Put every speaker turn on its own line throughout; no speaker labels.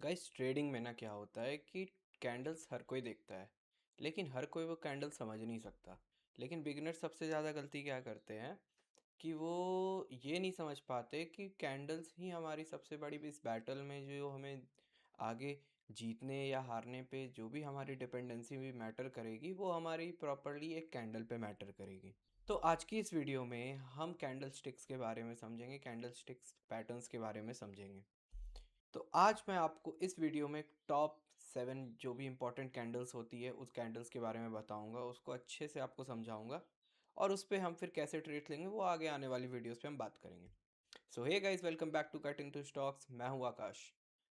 Guys trading में ना क्या होता है कि कैंडल्स हर कोई देखता है, लेकिन हर कोई वो कैंडल समझ नहीं सकता। लेकिन बिगिनर सबसे ज़्यादा गलती क्या करते हैं कि वो ये नहीं समझ पाते कि कैंडल्स ही हमारी सबसे बड़ी इस बैटल में जो हमें आगे जीतने या हारने पे जो भी हमारी डिपेंडेंसी भी मैटर करेगी, वो हमारी प्रॉपरली एक कैंडल पे मैटर करेगी। तो आज की इस वीडियो में हम कैंडल स्टिक्स के बारे में समझेंगे, कैंडल स्टिक्स पैटर्न्स के बारे में समझेंगे। तो आज मैं आपको इस वीडियो में टॉप 7 जो भी इम्पोर्टेंट कैंडल्स होती है उस कैंडल्स के बारे में बताऊंगा, उसको अच्छे से आपको समझाऊंगा और उस पे हम फिर कैसे ट्रेड लेंगे वो आगे आने वाली वीडियोस पे हम बात करेंगे। So hey guys, welcome back to cut into stocks. मैं हूं आकाश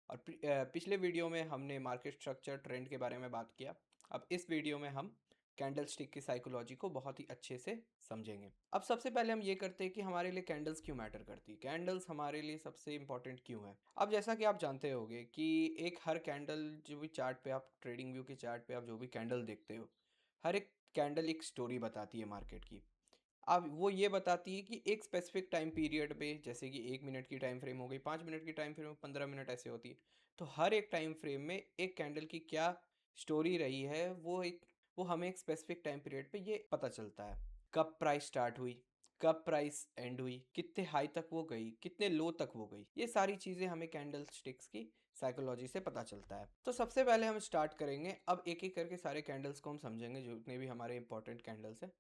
और पिछले वीडियो में हमने मार्केट स्ट्रक्चर ट्रेंड के बारे में बात किया। अब इस वीडियो में हम कैंडल स्टिक की साइकोलॉजी को बहुत ही अच्छे से समझेंगे। अब सबसे पहले हम ये करते हैं कि हमारे लिए कैंडल्स क्यों मैटर करती है, कैंडल्स हमारे लिए सबसे इंपॉर्टेंट क्यों है। अब जैसा कि आप जानते होंगे कि एक हर कैंडल जो भी चार्ट पे आप ट्रेडिंग व्यू के चार्ट पे आप जो भी कैंडल देखते हो, हर एक कैंडल एक स्टोरी बताती है मार्केट की। अब वो ये बताती है कि एक स्पेसिफिक टाइम पीरियड पे, जैसे कि 1 मिनट की टाइम फ्रेम हो गई, 5 मिनट की टाइम फ्रेम, 15 मिनट ऐसे होती है। तो हर एक टाइम फ्रेम में एक कैंडल की क्या स्टोरी रही है वो हमें एक स्पेसिफिक टाइम पीरियड पे ये पता चलता है। कब प्राइस स्टार्ट हुई, कब प्राइस एंड हुई, कितने हाई तक वो गई, कितने लो तक वो गई, ये सारी चीज़ें हमें कैंडल स्टिक्स की साइकोलॉजी से पता चलता है। तो सबसे पहले हम स्टार्ट करेंगे, अब एक एक करके सारे कैंडल्स को हम समझेंगे, जितने भी हमारे इंपॉर्टेंट कैंडल्स हैं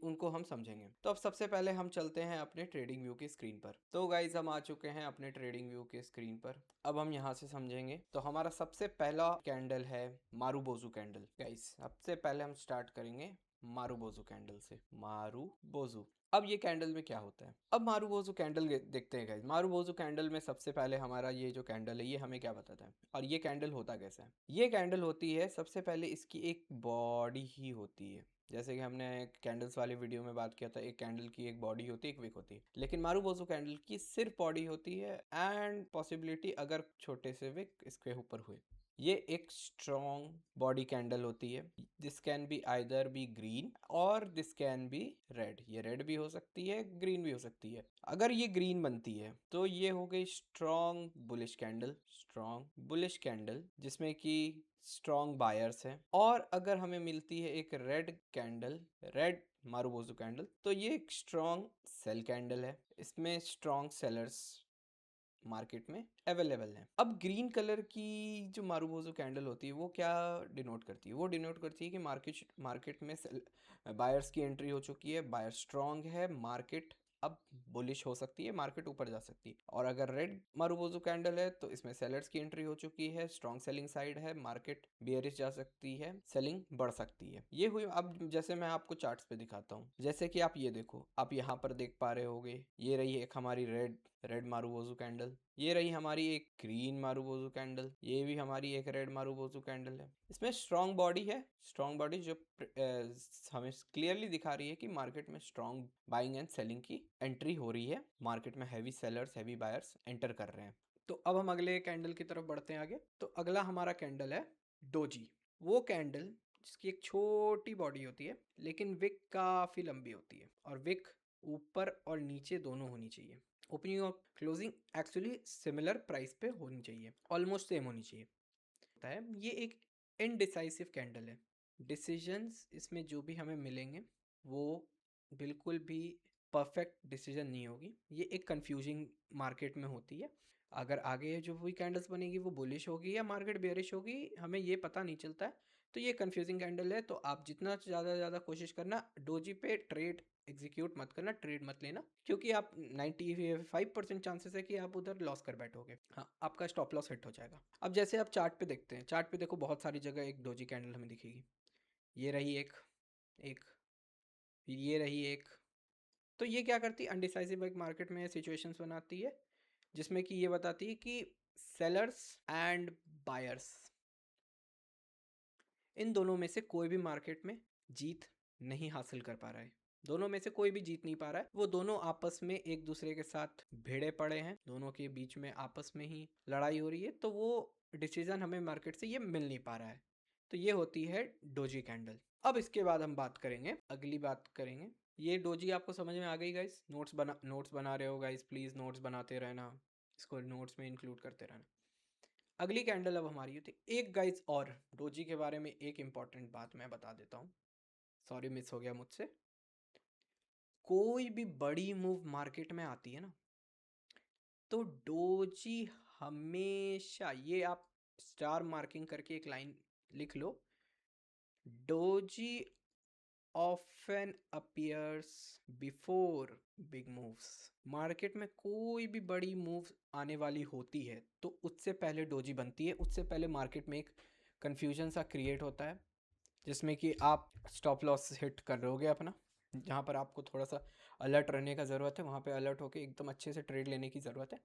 उनको हम समझेंगे। तो अब सबसे पहले हम चलते हैं अपने ट्रेडिंग व्यू की स्क्रीन पर। तो गाइज हम आ चुके हैं अपने ट्रेडिंग व्यू की स्क्रीन पर। अब हम यहाँ से समझेंगे। तो हमारा सबसे पहला कैंडल है मारूबोजू कैंडल। गाइज सबसे पहले हम स्टार्ट करेंगे मारूबोजू कैंडल से। मारूबोजू। अब ये कैंडल में क्या होता है, अब मारूबोजू कैंडल देखते हैं गाइज। मारूबोजू कैंडल में सबसे पहले हमारा ये जो कैंडल है ये हमें क्या बताता है और ये कैंडल होता कैसा है। ये कैंडल होती है, सबसे पहले इसकी एक बॉडी ही होती है। जैसे कि हमने कैंडल्स वाले वीडियो में बात किया था, एक कैंडल की एक बॉडी होती है, एक विक होती है, लेकिन मारूबोजू कैंडल की सिर्फ बॉडी होती है एंड पॉसिबिलिटी अगर छोटे से विक इसके ऊपर हुए। ये एक स्ट्रॉन्ग बॉडी कैंडल होती है। This can be either be green और दिस कैन बी रेड। ये रेड भी हो सकती है, ग्रीन भी हो सकती है। अगर ये ग्रीन बनती है तो ये हो गई strong bullish candle, strong bullish candle जिसमें कि स्ट्रॉन्ग बायर्स हैं। और अगर हमें मिलती है एक red candle, red marubozu candle, तो ये एक स्ट्रॉन्ग सेल कैंडल है, इसमें स्ट्रॉन्ग सेलर्स मार्केट में अवेलेबल है। अब ग्रीन कलर की जो मारूबोजू कैंडल होती है वो क्या डिनोट करती है, वो डिनोट करती है कि मार्केट में बायर्स की एंट्री हो चुकी है, बायर स्ट्रॉन्ग है, मार्केट अब बुलिश हो सकती है, मार्केट ऊपर जा सकती है। और अगर रेड मारूबोजू कैंडल है तो इसमें सेलर्स की एंट्री हो चुकी है, स्ट्रॉन्ग सेलिंग साइड है, मार्केट बियरिश जा सकती है, सेलिंग बढ़ सकती है। ये हुई। अब जैसे मैं आपको चार्ट्स पे दिखाता हूँ, जैसे कि आप ये देखो, आप यहाँ पर देख पा रहे होगे, ये रही एक हमारी रेड रेड मारूबोजू कैंडल, ये रही हमारी एक ग्रीन मारूबोजू कैंडल, ये भी हमारी एक रेड मारूबोजू कैंडल है। इसमें स्ट्रॉन्ग बॉडी है, स्ट्रॉन्ग बॉडी जो हमें क्लियरली दिखा रही है कि मार्केट में स्ट्रॉन्ग बाइंग एंड सेलिंग की एंट्री हो रही है, मार्केट में heavy sellers heavy buyers enter कर रहे हैं। तो अब हम अगले कैंडल की तरफ बढ़ते हैं आगे। तो अगला हमारा कैंडल है डोजी। वो कैंडल जिसकी एक छोटी बॉडी होती है लेकिन विक काफ़ी लंबी होती है, और विक ऊपर और नीचे दोनों होनी चाहिए। ओपनिंग और क्लोजिंग एक्चुअली सिमिलर प्राइस पे होनी चाहिए, ऑलमोस्ट सेम होनी चाहिए। होता है ये एक इनडिसाइसिव कैंडल है। डिसीजंस इसमें जो भी हमें मिलेंगे वो बिल्कुल भी परफेक्ट डिसीजन नहीं होगी, ये एक कंफ्यूजिंग मार्केट में होती है। अगर आगे जो भी कैंडल्स बनेगी वो बुलिश होगी या मार्केट बेयरिश होगी, हमें ये पता नहीं चलता है। तो ये कंफ्यूजिंग कैंडल है, तो आप जितना ज़्यादा कोशिश करना डोजी पे ट्रेड एग्जीक्यूट मत करना, ट्रेड मत लेना, क्योंकि आप 95% चांसेस है कि आप उधर लॉस कर बैठोगे। हाँ, आपका स्टॉप लॉस हिट हो जाएगा। अब जैसे आप चार्ट पे देखते हैं, चार्ट पे देखो बहुत सारी जगह एक डोजी कैंडल हमें दिखेगी। ये रही एक, एक, फिर ये रही एक। तो ये क्या करती है, अनडिसाइसिव एक मार्केट में सिचुएशंस बनाती है जिसमें कि ये बताती है कि सेलर्स एंड बायर्स, इन दोनों में से कोई भी मार्केट में जीत नहीं हासिल कर पा रहा है। दोनों में से कोई भी जीत नहीं पा रहा है, वो दोनों आपस में एक दूसरे के साथ भिड़े पड़े हैं, दोनों के बीच में आपस में ही लड़ाई हो रही है, तो वो डिसीजन हमें मार्केट से ये मिल नहीं पा रहा है। तो ये होती है डोजी कैंडल। अब इसके बाद हम बात करेंगे, अगली बात करेंगे। ये डोजी आपको समझ में आ गई गाइस? नोट्स बना रहे हो गाइस, प्लीज़ नोट्स बनाते रहना, इसको नोट्स में इंक्लूड करते रहना। अगली कैंडल अब हमारी होती एक गाइस। और डोजी के बारे में एक इम्पॉर्टेंट बात मैं बता देता हूँ, सॉरी मिस हो गया मुझसे। कोई भी बड़ी मूव मार्केट में आती है ना, तो डोजी हमेशा, ये आप स्टार मार्किंग करके एक लाइन लिख लो, doji often appears before big moves। Market में कोई भी बड़ी मूव आने वाली होती है तो उससे पहले डोजी बनती है, उससे पहले मार्केट में एक कंफ्यूजन सा क्रिएट होता है, जिसमें कि आप स्टॉप लॉस हिट कर रहोगे अपना, जहाँ पर आपको थोड़ा सा अलर्ट रहने का ज़रूरत है, वहाँ पे अलर्ट होकर एकदम अच्छे से ट्रेड लेने की ज़रूरत है।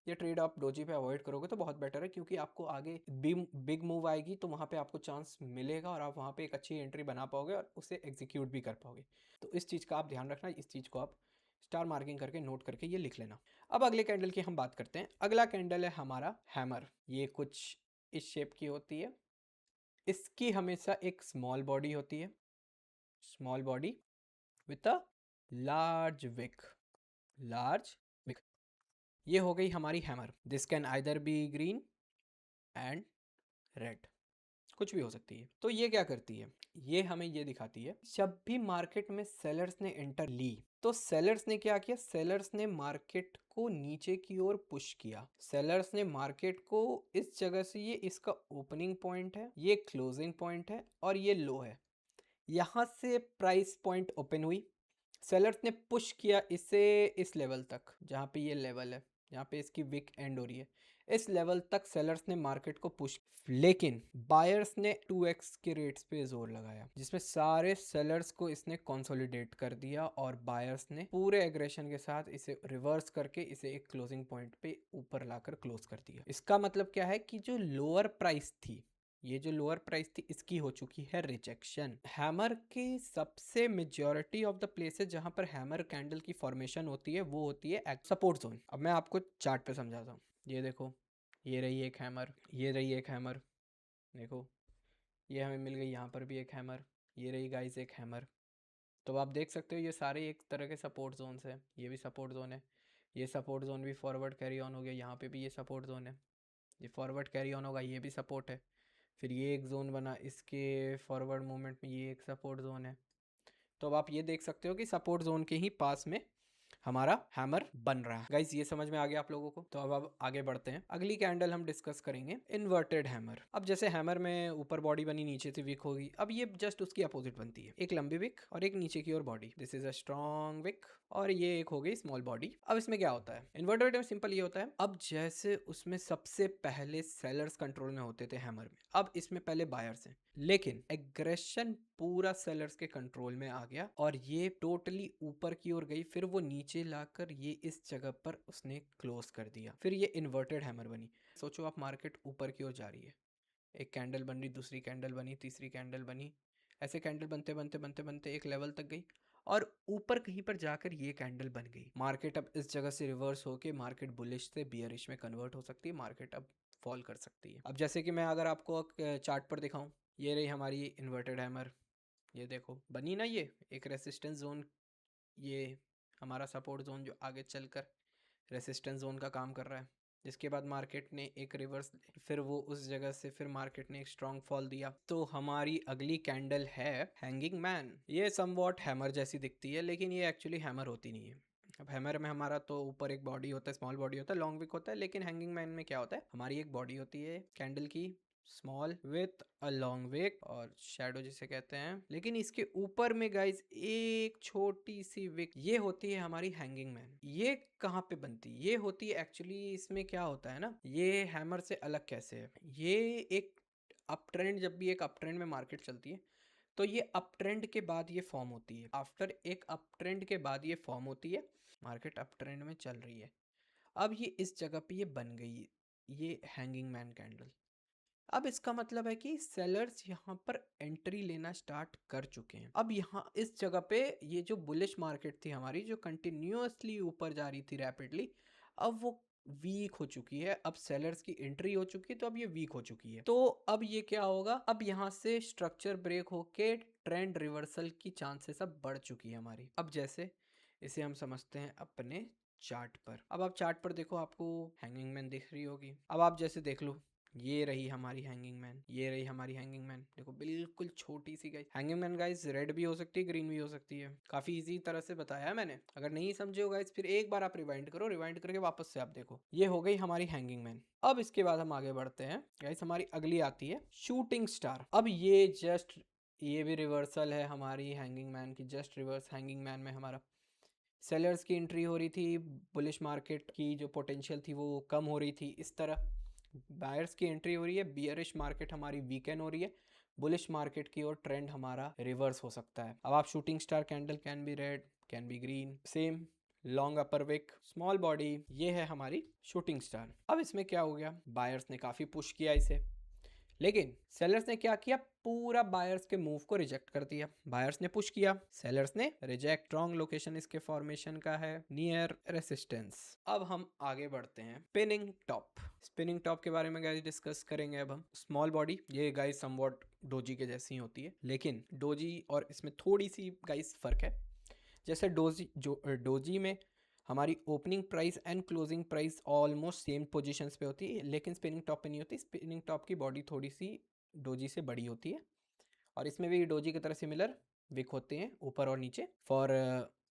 ये ट्रेड आप डोजी पे अवॉइड करोगे तो बहुत बेटर है, क्योंकि आपको आगे बिग मूव आएगी तो वहाँ पे आपको चांस मिलेगा और आप वहाँ पे एक अच्छी एंट्री बना पाओगे और उसे एग्जीक्यूट भी कर पाओगे। तो इस चीज़ का आप ध्यान रखना, इस चीज़ को आप स्टार मार्किंग करके नोट करके ये लिख लेना। अब अगले कैंडल की हम बात करते हैं। अगला कैंडल है हमारा हैमर। ये कुछ इस शेप की होती है, इसकी हमेशा एक स्मॉल बॉडी होती है, small body with a large wick, large wick. ये हो गई हमारी hammer. This can either be green and red, कुछ भी हो सकती है। तो ये क्या करती है, ये हमें ये दिखाती है जब भी मार्केट में सेलर्स ने एंटर ली तो सेलर्स ने क्या किया, सेलर्स ने मार्केट को नीचे की ओर पुश किया। सेलर्स ने मार्केट को इस जगह से, ये इसका ओपनिंग पॉइंट है, ये क्लोजिंग पॉइंट है और ये लो है, यहाँ से प्राइस पॉइंट ओपन हुई, सेलर्स ने पुश किया इसे इस लेवल तक, जहाँ पे ये लेवल है, जहाँ पे इसकी विक एंड हो रही है, इस लेवल तक सेलर्स ने मार्केट को पुश। लेकिन बायर्स ने 2x के रेट्स पे जोर लगाया, जिसमें सारे सेलर्स को इसने कंसोलिडेट कर दिया और बायर्स ने पूरे एग्रेशन के साथ इसे रिवर्स करके इसे एक क्लोजिंग पॉइंट पे ऊपर लाकर क्लोज कर दिया। इसका मतलब क्या है कि जो लोअर प्राइस थी, ये जो लोअर प्राइस थी, इसकी हो चुकी है रिजेक्शन। हैमर के सबसे मेजॉरिटी ऑफ द प्लेसेस जहां पर हैमर कैंडल की फॉर्मेशन होती है वो होती है सपोर्ट जोन। अब मैं आपको चार्ट पे समझाता हूँ। ये देखो, ये रही एक हैमर, ये रही एक हैमर, देखो ये हमें मिल गई, यहाँ पर भी एक हैमर, ये रही गाइस एक हैमर। तो आप देख सकते हो ये सारे एक तरह के सपोर्ट जोन्स हैं। ये भी सपोर्ट जोन है, ये सपोर्ट जोन भी फॉरवर्ड कैरी ऑन हो गया, यहाँ पे भी ये सपोर्ट जोन है, ये फॉरवर्ड कैरी ऑन होगा, ये भी सपोर्ट है। फिर ये एक जोन बना, इसके फॉरवर्ड मूवमेंट में ये एक सपोर्ट जोन है। तो अब आप ये देख सकते हो कि सपोर्ट जोन के ही पास में हमारा हैमर बन रहा है। गाइस ये समझ में आ गया आप लोगों को? तो अब आगे बढ़ते हैं। अगली कैंडल हम डिस्कस करेंगे इन्वर्टेड हैमर। अब जैसे हैमर में ऊपर बॉडी बनी, नीचे से विक होगी, अब ये जस्ट उसकी अपोजिट बनती है, एक लंबी विक और एक नीचे की ओर body. This is a strong wick और ये एक हो गई स्मॉल बॉडी। अब इसमें क्या होता है, इन्वर्टेड में सिंपल ये होता है, अब जैसे उसमें सबसे पहले सेलर्स कंट्रोल में होते थे हैमर में, अब इसमें पहले बायर्स हैं, लेकिन एग्रेशन पूरा सेलर्स के कंट्रोल में आ गया और ये टोटली ऊपर की ओर गई, फिर वो नीचे लाकर ये इस जगह पर उसने क्लोज कर दिया, फिर ये इन्वर्टेड हैमर बनी। सोचो आप, मार्केट ऊपर की ओर जा रही है, एक कैंडल बन रही, दूसरी कैंडल बनी, तीसरी कैंडल बनी, ऐसे कैंडल बनते बनते बनते बनते एक लेवल तक गई और ऊपर कहीं पर जाकर ये कैंडल बन गई। मार्केट अब इस जगह से रिवर्स होके मार्केट बुलिश से बियरिश में कन्वर्ट हो सकती है, मार्केट अब फॉल कर सकती है। अब जैसे कि मैं अगर आपको चार्ट पर दिखाऊं, ये रही हमारी इन्वर्टेड हैमर, ये देखो बनी ना, ये एक रेसिस्टेंस जोन, ये हमारा सपोर्ट जोन जो आगे चलकर रेसिस्टेंस जोन का काम कर रहा है, जिसके बाद मार्केट ने एक रिवर्स, फिर वो उस जगह से फिर मार्केट ने एक स्ट्रॉन्ग फॉल दिया। तो हमारी अगली कैंडल है हैंगिंग मैन। ये समवॉट हैमर जैसी दिखती है, लेकिन ये एक्चुअली हैमर होती नहीं है। अब हैमर में हमारा तो ऊपर एक बॉडी होता है, स्मॉल बॉडी होता है, लॉन्ग विक होता है, लेकिन हैंगिंग मैन में क्या होता है, हमारी एक बॉडी होती है कैंडल की, small with a long wick और शैडो जिसे कहते हैं, लेकिन इसके ऊपर में गाइस एक छोटी सी विक, ये होती है हमारी हैंगिंग मैन। ये कहाँ पे बनती है, ये होती है एक्चुअली, इसमें क्या होता है ना, ये हैमर से अलग कैसे है, ये एक अप ट्रेंड, जब भी एक अप ट्रेंड में मार्केट चलती है तो ये अप ट्रेंड के बाद ये फॉर्म होती है, आफ्टर एक अप ट्रेंड के बाद ये फॉर्म होती है, मार्केट अप ट्रेंड में चल रही है, अब ये इस जगह पे ये बन गई, ये हैंगिंग मैन कैंडल। अब इसका मतलब है कि सेलर्स यहाँ पर एंट्री लेना स्टार्ट कर चुके हैं। अब यहाँ इस जगह पे ये जो बुलिश मार्केट थी हमारी, जो कंटिन्यूअसली ऊपर जा रही थी रैपिडली, अब वो वीक हो चुकी है, अब सेलर्स की एंट्री हो चुकी है, तो अब ये वीक हो चुकी है। तो अब ये क्या होगा, अब यहाँ से स्ट्रक्चर ब्रेक होके ट्रेंड रिवर्सल की चांसेस अब बढ़ चुकी है हमारी। अब जैसे इसे हम समझते हैं अपने चार्ट पर। अब आप चार्ट पर देखो, आपको हैंगिंग मैन दिख रही होगी। अब आप जैसे देख लो, ये रही हमारी हैंगिंग मैन, ये रही हमारी हैंगिंग मैन। देखो बिल्कुल छोटी see guys hanging man. Guys red भी हो सकती है, ग्रीन भी हो सकती है। काफी इजी तरह से बताया है मैंने। अगर नहीं समझे हो गाइस फिर एक बार आप रिवाइंड करो, रिवाइंड करके वापस से आप देखो। ये हो गई हमारी हैंगिंग मैन। अब इसके बाद हम आगे बढ़ते हैं गाइस। हमारी अगली आती है शूटिंग स्टार। अब ये जस्ट, ये भी रिवर्सल है हमारी हैंगिंग मैन की। जस्ट रिवर्स हैंगिंग मैन में हमारा सेलर्स की एंट्री हो रही थी, बुलिश मार्केट की जो पोटेंशियल थी वो कम हो रही थी। इस तरह बायर्स की एंट्री हो रही है, बियरिश मार्केट हमारी वीकेंड हो रही है, बुलिश मार्केट की ओर ट्रेंड हमारा रिवर्स हो सकता है। अब आप shooting star candle can be red, can be green, same long upper wick, small body, ये है हमारी शूटिंग स्टार। अब इसमें क्या हो गया, बायर्स ने काफी पुश किया इसे, लेकिन सेलर्स ने क्या किया, पूरा बायर्स के मूव को रिजेक्ट कर दिया। बायर्स ने पुश किया, सेलर्स ने रिजेक्ट। स्ट्रॉन्ग लोकेशन इसके फॉर्मेशन का है नियर रेसिस्टेंस। अब हम आगे बढ़ते हैं स्पिनिंग टॉप। स्पिनिंग टॉप के बारे में गाइस डिस्कस करेंगे अब हम। स्मॉल बॉडी, ये गाइस समवॉट डोजी के जैसी होती है, लेकिन डोजी और इसमें थोड़ी सी गाइस फर्क है। जैसे डोजी में हमारी opening price and closing price almost same positions पे होती है, लेकिन स्पिनिंग टॉप पे नहीं होती। स्पिनिंग टॉप की बॉडी थोड़ी सी डोजी से बड़ी होती है, और इसमें भी डोजी की तरह सिमिलर विक होते हैं ऊपर और नीचे for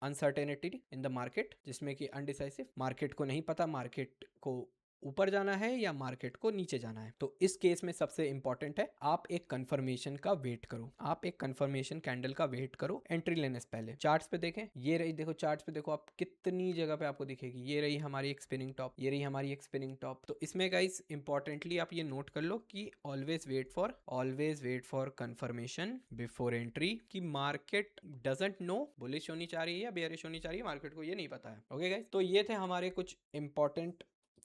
uncertainty in the market, जिसमें कि अनडिसाइसिव, मार्केट को नहीं पता मार्केट को ऊपर जाना है या मार्केट को नीचे जाना है। तो इस केस में सबसे इंपॉर्टेंट है आप एक कंफर्मेशन का वेट करो, आप एक कंफर्मेशन कैंडल का वेट करो एंट्री लेने से पहले। चार्ट्स पे देखें, ये रही, देखो चार्ट्स पे देखो आप कितनी जगह पे आपको दिखेगी। ये रही हमारी एक स्पिनिंग टॉप, ये रही हमारी एक स्पिनिंग टॉप। तो इसमें गाइस इंपॉर्टेंटली आप ये नोट कर लो कि always wait for confirmation before entry, कि मार्केट डजंट नो बुलिश होनी चाह रही है या बेयरिश होनी चाह रही है, मार्केट को ये नहीं पता है। ओके गाइस, तो ये थे हमारे कुछ इंपॉर्टेंट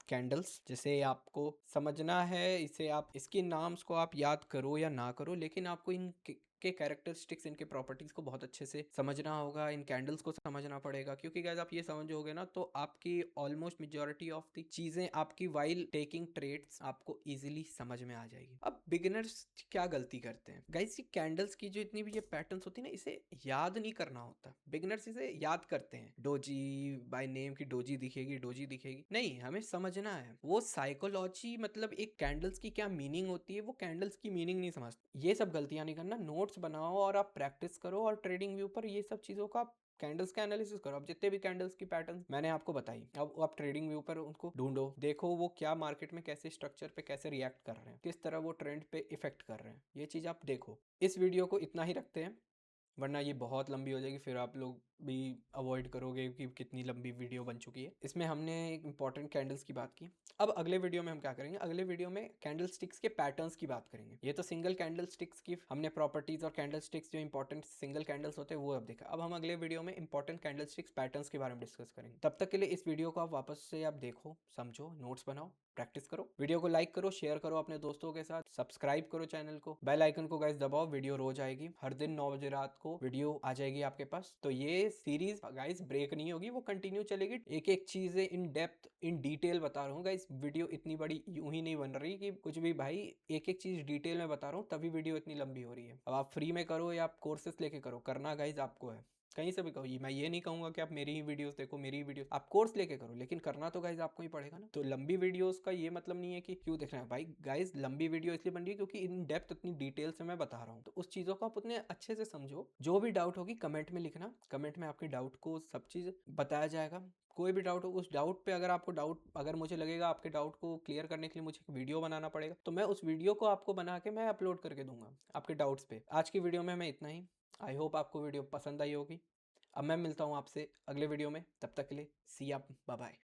कैंडल्स जिसे आपको समझना है। इसे आप, इसके नाम्स को आप याद करो या ना करो, लेकिन आपको इन के कैरेक्टरिस्टिक्स, इनके प्रॉपर्टीज को बहुत अच्छे से समझना होगा, इन कैंडल्स को समझना पड़ेगा। क्योंकि गाइस आप ये समझोगे ना तो आपकी ऑलमोस्ट मेजॉरिटी ऑफ द चीजें आपकी वाइल टेकिंग ट्रेड्स आपको इजीली समझ में आ जाएगी। अब बिगिनर्स क्या गलती करते हैं गाइस, ये कैंडल्स की जो इतनी भी ये पैटर्न्स होती है ना, इसे याद नहीं करना होता। बिगिनर्स इसे याद करते हैं, डोजी बाय नेम की डोजी दिखेगी, डोजी दिखेगी, नहीं, हमें समझना है वो साइकोलॉजी, मतलब एक कैंडल्स की क्या मीनिंग होती है, वो कैंडल्स की मीनिंग नहीं समझते। ये सब गलतियां नहीं करना, नोट्स बनाओ और आप प्रैक्टिस करो, और ट्रेडिंग व्यू पर ये सब चीजों का कैंडल्स का एनालिसिस करो। अब जितने भी कैंडल्स की पैटर्न मैंने आपको बताई, अब आप ट्रेडिंग व्यू पर उनको ढूंढो, देखो वो क्या मार्केट में कैसे स्ट्रक्चर पे कैसे रिएक्ट कर रहे हैं, किस तरह वो ट्रेंड पे इफेक्ट कर रहे हैं, ये चीज आप देखो। इस वीडियो को इतना ही रखते हैं, वरना ये बहुत लंबी हो जाएगी, फिर आप लोग भी अवॉइड करोगे कि कितनी लंबी वीडियो बन चुकी है। इसमें हमने एक इंपॉर्टेंट कैंडल्स की बात की। अब अगले वीडियो में हम क्या करेंगे, अगले वीडियो में कैंडल स्टिक्स के पैटर्न्स की बात करेंगे। ये तो सिंगल कैंडल स्टिक्स की हमने प्रॉपर्टीज और कैंडल स्टिक्स जो इंपॉर्टेंट सिंगल कैंडल्स होते हैं वो अब देखा। अब हम अगले वीडियो में इंपॉर्टेंट कैंडल स्टिक्स पैटर्न्स के बारे में डिस्कस करेंगे। तब तक के लिए इस वीडियो को आप वापस से आप देखो, समझो, नोट्स बनाओ, प्रैक्टिस करो। वीडियो को लाइक करो, शेयर करो अपने दोस्तों के साथ, सब्सक्राइब करो चैनल को, बेल आइकन को गाइस दबाओ। वीडियो रोज आएगी, हर दिन 9 बजे रात को वीडियो आ जाएगी आपके पास। तो ये सीरीज गाइस ब्रेक नहीं होगी, वो कंटिन्यू चलेगी। एक एक चीजें इन डेप्थ इन डिटेल बता रहा हूँ गाइस। वीडियो इतनी बड़ी यूं ही नहीं बन रही कि कुछ भी, भाई एक एक चीज डिटेल में बता रहा हूँ, तभी वीडियो इतनी लंबी हो रही है। अब आप फ्री में करो या आप कोर्सेस लेके करो, करना गाइस आपको है, कहीं से भी कहो। मैं ये नहीं कहूंगा कि आप मेरी ही वीडियोस देखो, मेरी ही वीडियो, आप कोर्स लेके करो, लेकिन करना तो गाइज आपको ही पड़ेगा ना। तो लंबी वीडियोस का ये मतलब नहीं है कि क्यों देखना है भाई। गाइज लंबी वीडियो इसलिए बन रही है क्योंकि इन डेप्थ इतनी डिटेल से मैं बता रहा हूँ, तो उस चीजों को आप उतने अच्छे से समझो। जो भी डाउट होगी कमेंट में लिखना, कमेंट में आपके डाउट को सब चीज बताया जाएगा। कोई भी डाउट हो, उस डाउट पे अगर मुझे लगेगा आपके डाउट को क्लियर करने के लिए मुझे एक वीडियो बनाना पड़ेगा, तो मैं उस वीडियो को आपको बना के मैं अपलोड करके दूंगा आपके डाउट्स पे। आज की वीडियो में मैं इतना ही। आई होप आपको वीडियो पसंद आई होगी। अब मैं मिलता हूँ आपसे अगले वीडियो में, तब तक के लिए सी या बाय बाय।